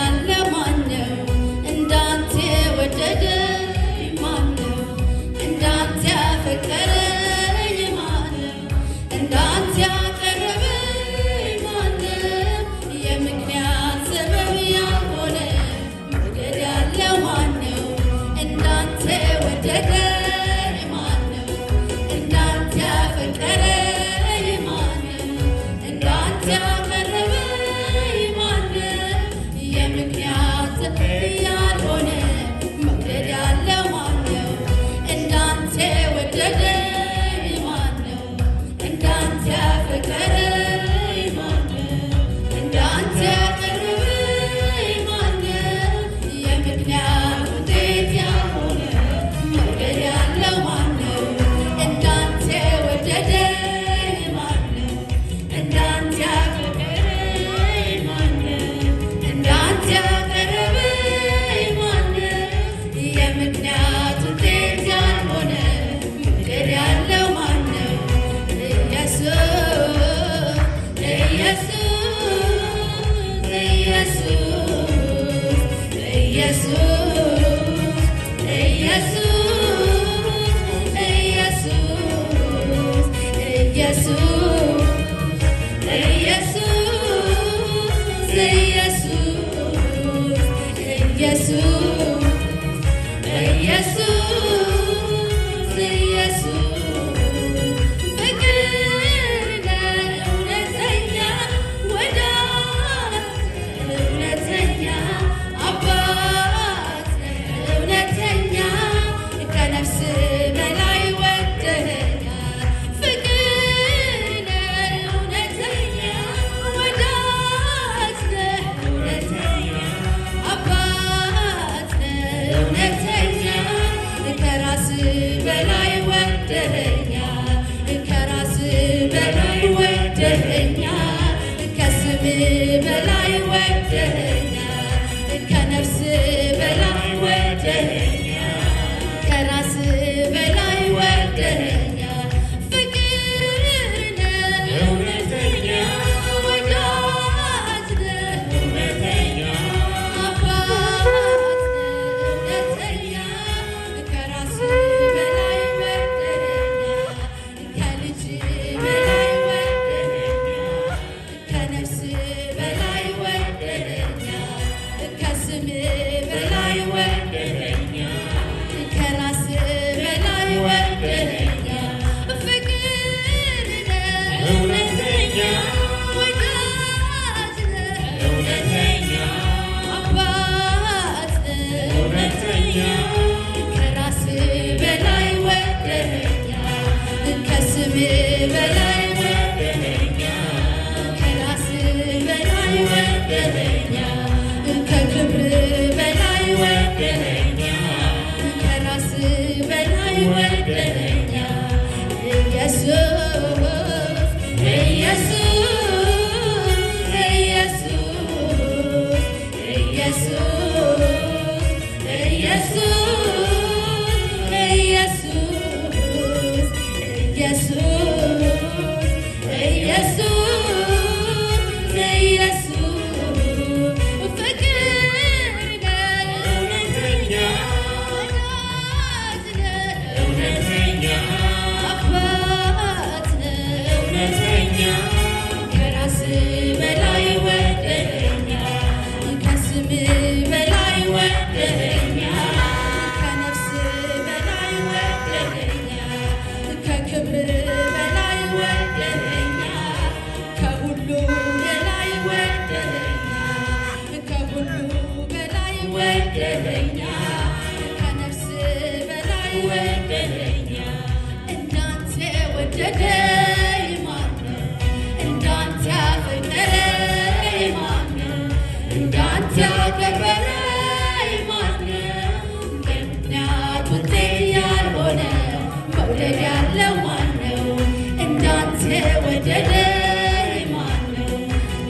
ያለ ማነው? እንዳንተ የወደደኝ ማነው? እንዳንተ ያፈቀረኝ ማነው? እንዳንተ ያቀረበኝ ማነው? የምክንያት ሰበብ ያልሆነ መውደድ ያለው ማነው? እንዳንተ የወደደኝ ማነው? እንዳንተ ያፈቀረኝ ማነው? እንዳንተ ያቀረበኝ ማነው? የምክንያት ሰበብ ያልሆነ መውደድ ያለው ማነው? እንዳንተ የወደደኝ ማነው? እንዳንተ ያፈቀረኝ ማነው? እንዳንተ ያቀረበኝ ማነው? የምክንያት ውጤት ያልሆነ መውደድ ያለው ማነው? እንዳንተ የወደደኝ ማነው? እንዳንተ ያፈቀረኝ ማነው? እንዳንተ ያቀረበኝ ማነው? የምክንያት ውጤት ያልሆነ መውደድ ያለው ማነው?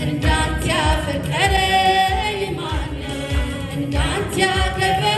እንዳንተ ያፈቀረኝ ማነው? እንዳንተ ያከበረኝ